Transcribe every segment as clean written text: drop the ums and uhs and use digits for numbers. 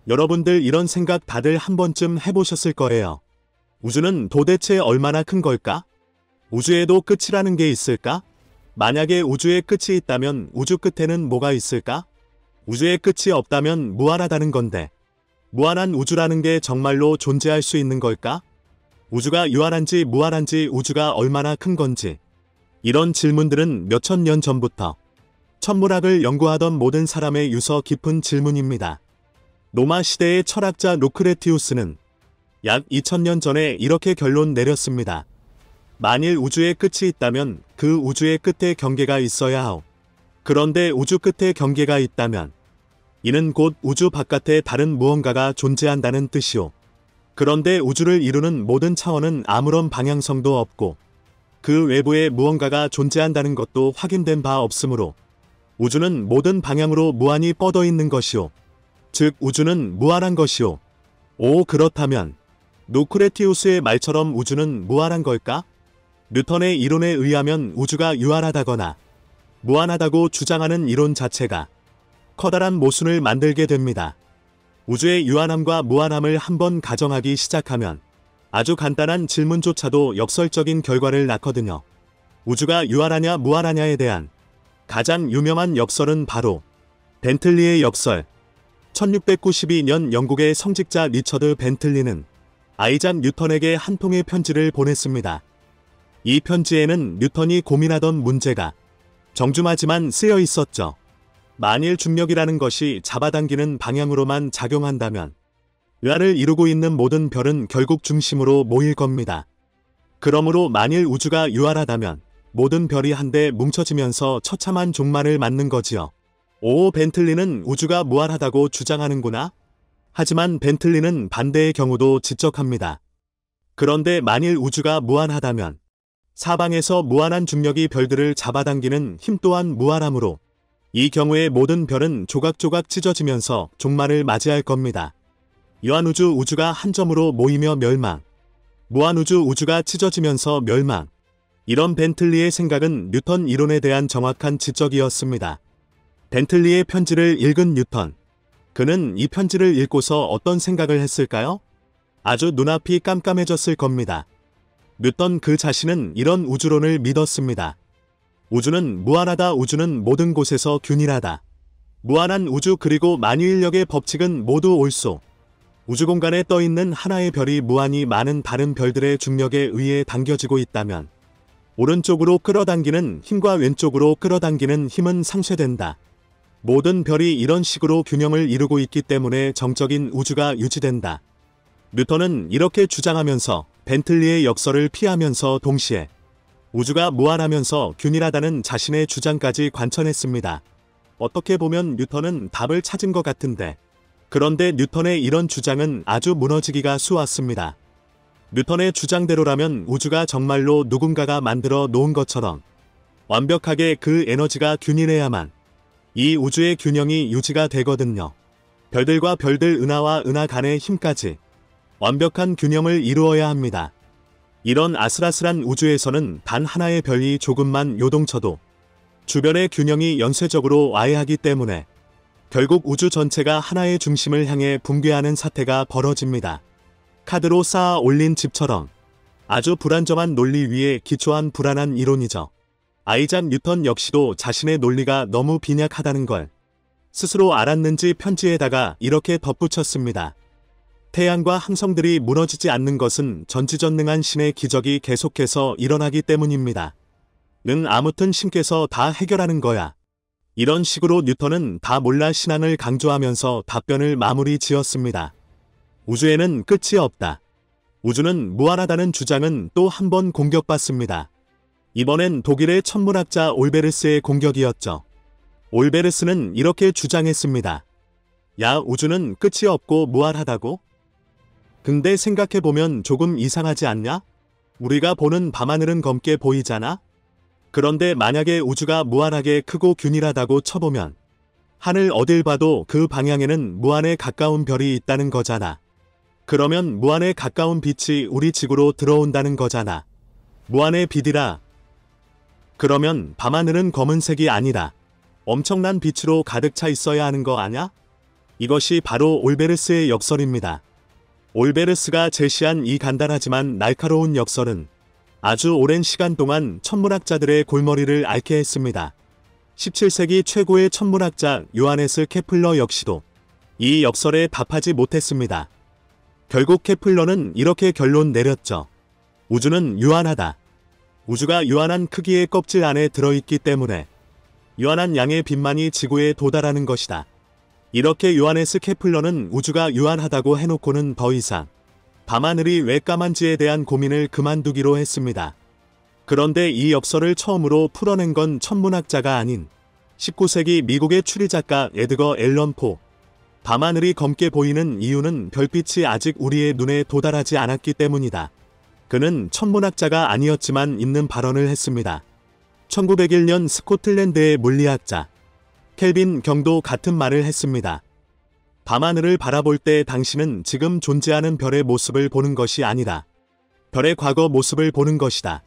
여러분들 이런 생각 다들 한 번쯤 해보셨을 거예요. 우주는 도대체 얼마나 큰 걸까? 우주에도 끝이라는 게 있을까? 만약에 우주에 끝이 있다면 우주 끝에는 뭐가 있을까? 우주에 끝이 없다면 무한하다는 건데, 무한한 우주라는 게 정말로 존재할 수 있는 걸까? 우주가 유한한지 무한한지 우주가 얼마나 큰 건지, 이런 질문들은 몇천 년 전부터 천문학을 연구하던 모든 사람의 유서 깊은 질문입니다. 로마 시대의 철학자 루크레티우스는 약 2000년 전에 이렇게 결론 내렸습니다. 만일 우주의 끝이 있다면 그 우주의 끝에 경계가 있어야 하오. 그런데 우주 끝에 경계가 있다면 이는 곧 우주 바깥에 다른 무언가가 존재한다는 뜻이오. 그런데 우주를 이루는 모든 차원은 아무런 방향성도 없고 그 외부에 무언가가 존재한다는 것도 확인된 바 없으므로 우주는 모든 방향으로 무한히 뻗어 있는 것이오. 즉 우주는 무한한 것이오. 오, 그렇다면 루크레티우스의 말처럼 우주는 무한한 걸까? 뉴턴의 이론에 의하면 우주가 유한하다거나 무한하다고 주장하는 이론 자체가 커다란 모순을 만들게 됩니다. 우주의 유한함과 무한함을 한번 가정하기 시작하면 아주 간단한 질문조차도 역설적인 결과를 낳거든요. 우주가 유한하냐 무한하냐에 대한 가장 유명한 역설은 바로 벤틀리의 역설. 1692년 영국의 성직자 리처드 벤틀리는 아이작 뉴턴에게 한 통의 편지를 보냈습니다. 이 편지에는 뉴턴이 고민하던 문제가 정중하지만 쓰여 있었죠. 만일 중력이라는 것이 잡아당기는 방향으로만 작용한다면 의아를 이루고 있는 모든 별은 결국 중심으로 모일 겁니다. 그러므로 만일 우주가 유한하다면 모든 별이 한데 뭉쳐지면서 처참한 종말을 맞는 거지요. 오, 벤틀리는 우주가 무한하다고 주장하는구나. 하지만 벤틀리는 반대의 경우도 지적합니다. 그런데 만일 우주가 무한하다면 사방에서 무한한 중력이 별들을 잡아당기는 힘 또한 무한하므로 이 경우에 모든 별은 조각조각 찢어지면서 종말을 맞이할 겁니다. 유한우주 우주가 한 점으로 모이며 멸망, 무한우주 우주가 찢어지면서 멸망. 이런 벤틀리의 생각은 뉴턴 이론에 대한 정확한 지적이었습니다. 벤틀리의 편지를 읽은 뉴턴. 그는 이 편지를 읽고서 어떤 생각을 했을까요? 아주 눈앞이 깜깜해졌을 겁니다. 뉴턴 그 자신은 이런 우주론을 믿었습니다. 우주는 무한하다. 우주는 모든 곳에서 균일하다. 무한한 우주 그리고 만유인력의 법칙은 모두 옳소. 우주 공간에 떠있는 하나의 별이 무한히 많은 다른 별들의 중력에 의해 당겨지고 있다면 오른쪽으로 끌어당기는 힘과 왼쪽으로 끌어당기는 힘은 상쇄된다. 모든 별이 이런 식으로 균형을 이루고 있기 때문에 정적인 우주가 유지된다. 뉴턴은 이렇게 주장하면서 벤틀리의 역설을 피하면서 동시에 우주가 무한하면서 균일하다는 자신의 주장까지 관천했습니다. 어떻게 보면 뉴턴은 답을 찾은 것 같은데, 그런데 뉴턴의 이런 주장은 아주 무너지기가 수왔습니다. 뉴턴의 주장대로라면 우주가 정말로 누군가가 만들어 놓은 것처럼 완벽하게 그 에너지가 균일해야만 이 우주의 균형이 유지가 되거든요. 별들과 별들 은하와 은하 간의 힘까지 완벽한 균형을 이루어야 합니다. 이런 아슬아슬한 우주에서는 단 하나의 별이 조금만 요동쳐도 주변의 균형이 연쇄적으로 와해하기 때문에 결국 우주 전체가 하나의 중심을 향해 붕괴하는 사태가 벌어집니다. 카드로 쌓아 올린 집처럼 아주 불안정한 논리 위에 기초한 불안한 이론이죠. 아이작 뉴턴 역시도 자신의 논리가 너무 빈약하다는 걸 스스로 알았는지 편지에다가 이렇게 덧붙였습니다. 태양과 항성들이 무너지지 않는 것은 전지전능한 신의 기적이 계속해서 일어나기 때문입니다. 아무튼 신께서 다 해결하는 거야. 이런 식으로 뉴턴은 다 몰라 신앙을 강조하면서 답변을 마무리 지었습니다. 우주에는 끝이 없다. 우주는 무한하다는 주장은 또 한 번 공격받습니다. 이번엔 독일의 천문학자 올베르스의 공격이었죠. 올베르스는 이렇게 주장했습니다. 야, 우주는 끝이 없고 무한하다고? 근데 생각해보면 조금 이상하지 않냐? 우리가 보는 밤하늘은 검게 보이잖아? 그런데 만약에 우주가 무한하게 크고 균일하다고 쳐보면 하늘 어딜 봐도 그 방향에는 무한에 가까운 별이 있다는 거잖아. 그러면 무한에 가까운 빛이 우리 지구로 들어온다는 거잖아. 무한의 빛이라. 그러면 밤하늘은 검은색이 아니라 엄청난 빛으로 가득 차 있어야 하는 거 아냐? 이것이 바로 올베르스의 역설입니다. 올베르스가 제시한 이 간단하지만 날카로운 역설은 아주 오랜 시간 동안 천문학자들의 골머리를 앓게 했습니다. 17세기 최고의 천문학자 요하네스 케플러 역시도 이 역설에 답하지 못했습니다. 결국 케플러는 이렇게 결론 내렸죠. 우주는 유한하다. 우주가 유한한 크기의 껍질 안에 들어있기 때문에 유한한 양의 빛만이 지구에 도달하는 것이다. 이렇게 요하네스 케플러는 우주가 유한하다고 해놓고는 더 이상 밤하늘이 왜 까만지에 대한 고민을 그만두기로 했습니다. 그런데 이 역설을 처음으로 풀어낸 건 천문학자가 아닌 19세기 미국의 추리작가 에드거 앨런 포. 밤하늘이 검게 보이는 이유는 별빛이 아직 우리의 눈에 도달하지 않았기 때문이다. 그는 천문학자가 아니었지만 있는 발언을 했습니다. 1901년 스코틀랜드의 물리학자 켈빈 경도 같은 말을 했습니다. 밤하늘을 바라볼 때 당신은 지금 존재하는 별의 모습을 보는 것이 아니다. 별의 과거 모습을 보는 것이다.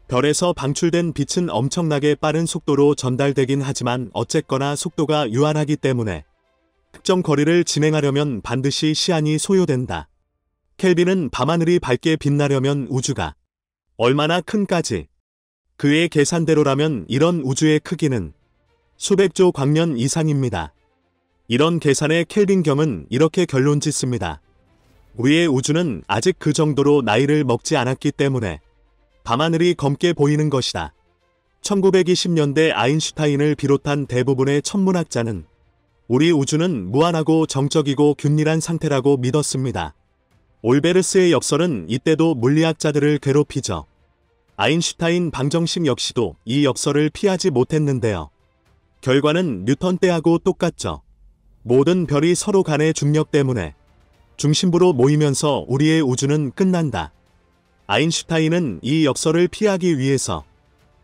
별에서 방출된 빛은 엄청나게 빠른 속도로 전달되긴 하지만 어쨌거나 속도가 유한하기 때문에 특정 거리를 진행하려면 반드시 시간이 소요된다. 켈빈은 밤하늘이 밝게 빛나려면 우주가 얼마나 큰까지 그의 계산대로라면 이런 우주의 크기는 수백조 광년 이상입니다. 이런 계산에 켈빈 경은 이렇게 결론 짓습니다. 우리의 우주는 아직 그 정도로 나이를 먹지 않았기 때문에 밤하늘이 검게 보이는 것이다. 1920년대 아인슈타인을 비롯한 대부분의 천문학자는 우리 우주는 무한하고 정적이고 균일한 상태라고 믿었습니다. 올베르스의 역설은 이때도 물리학자들을 괴롭히죠. 아인슈타인 방정식 역시도 이 역설을 피하지 못했는데요. 결과는 뉴턴 때하고 똑같죠. 모든 별이 서로 간의 중력 때문에 중심부로 모이면서 우리의 우주는 끝난다. 아인슈타인은 이 역설을 피하기 위해서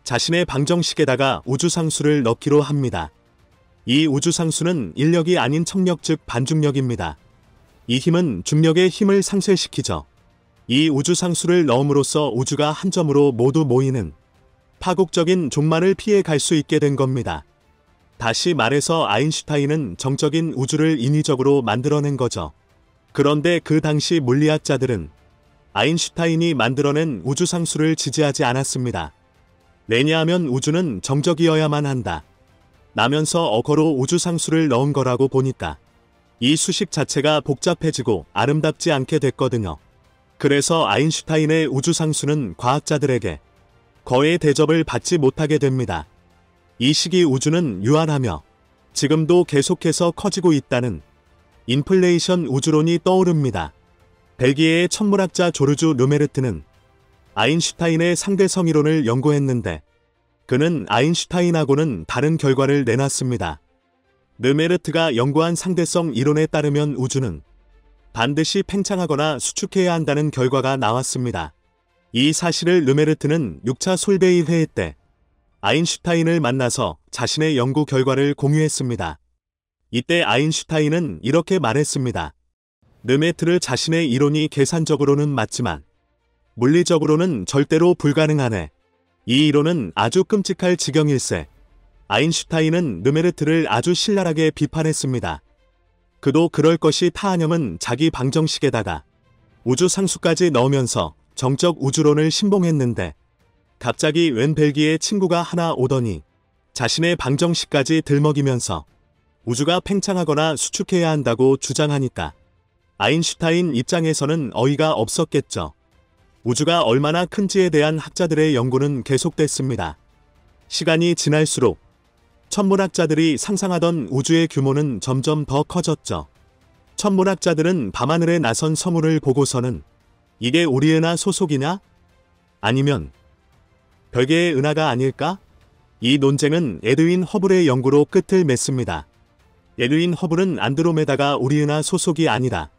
자신의 방정식에다가 우주상수를 넣기로 합니다. 이 우주상수는 인력이 아닌 청력 즉 반중력입니다. 이 힘은 중력의 힘을 상쇄시키죠. 이 우주상수를 넣음으로써 우주가 한 점으로 모두 모이는 파국적인 종말을 피해 갈 수 있게 된 겁니다. 다시 말해서 아인슈타인은 정적인 우주를 인위적으로 만들어낸 거죠. 그런데 그 당시 물리학자들은 아인슈타인이 만들어낸 우주상수를 지지하지 않았습니다. 왜냐하면 우주는 정적이어야만 한다. 라면서 어거로 우주상수를 넣은 거라고 보니까 이 수식 자체가 복잡해지고 아름답지 않게 됐거든요. 그래서 아인슈타인의 우주상수는 과학자들에게 거의 대접을 받지 못하게 됩니다. 이 시기 우주는 유한하며 지금도 계속해서 커지고 있다는 인플레이션 우주론이 떠오릅니다. 벨기에의 천문학자 조르주 르메르트는 아인슈타인의 상대성이론을 연구했는데 그는 아인슈타인하고는 다른 결과를 내놨습니다. 르메르트가 연구한 상대성 이론에 따르면 우주는 반드시 팽창하거나 수축해야 한다는 결과가 나왔습니다. 이 사실을 르메르트는 6차 솔베이 회의 때 아인슈타인을 만나서 자신의 연구 결과를 공유했습니다. 이때 아인슈타인은 이렇게 말했습니다. 르메르트 자신의 이론이 계산적으로는 맞지만 물리적으로는 절대로 불가능하네. 이 이론은 아주 끔찍할 지경일세. 아인슈타인은 르메르트를 아주 신랄하게 비판했습니다. 그도 그럴 것이 타하념은 자기 방정식에다가 우주상수까지 넣으면서 정적 우주론을 신봉했는데 갑자기 웬 벨기에 친구가 하나 오더니 자신의 방정식까지 들먹이면서 우주가 팽창하거나 수축해야 한다고 주장하니까 아인슈타인 입장에서는 어이가 없었겠죠. 우주가 얼마나 큰지에 대한 학자들의 연구는 계속됐습니다. 시간이 지날수록 천문학자들이 상상하던 우주의 규모는 점점 더 커졌죠. 천문학자들은 밤하늘에 나선 서문을 보고서는 이게 우리의 은하 소속이냐? 아니면 별개의 은하가 아닐까? 이 논쟁은 에드윈 허블의 연구로 끝을 맺습니다. 에드윈 허블은 안드로메다가 우리 은하 소속이 아니라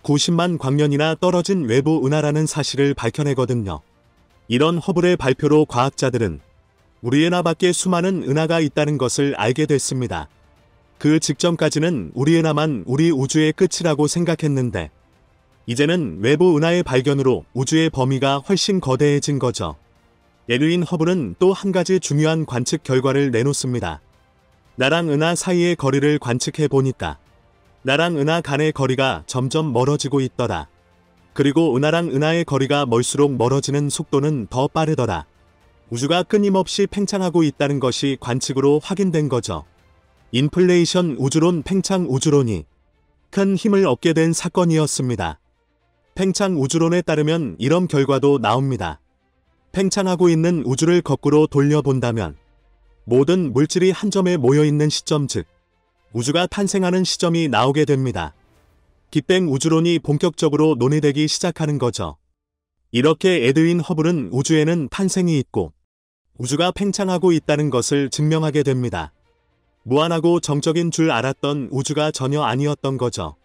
90만 광년이나 떨어진 외부 은하라는 사실을 밝혀내거든요. 이런 허블의 발표로 과학자들은 우리 은하밖에 수많은 은하가 있다는 것을 알게 됐습니다. 그 직전까지는 우리 은하만 우리 우주의 끝이라고 생각했는데 이제는 외부 은하의 발견으로 우주의 범위가 훨씬 거대해진 거죠. 에드윈 허블은 또 한 가지 중요한 관측 결과를 내놓습니다. 나랑 은하 사이의 거리를 관측해 보니까 나랑 은하 간의 거리가 점점 멀어지고 있더라. 그리고 은하랑 은하의 거리가 멀수록 멀어지는 속도는 더 빠르더라. 우주가 끊임없이 팽창하고 있다는 것이 관측으로 확인된 거죠. 인플레이션 우주론 팽창 우주론이 큰 힘을 얻게 된 사건이었습니다. 팽창 우주론에 따르면 이런 결과도 나옵니다. 팽창하고 있는 우주를 거꾸로 돌려본다면 모든 물질이 한 점에 모여있는 시점, 즉 우주가 탄생하는 시점이 나오게 됩니다. 빅뱅 우주론이 본격적으로 논의되기 시작하는 거죠. 이렇게 에드윈 허블은 우주에는 탄생이 있고 우주가 팽창하고 있다는 것을 증명하게 됩니다. 무한하고 정적인 줄 알았던 우주가 전혀 아니었던 거죠.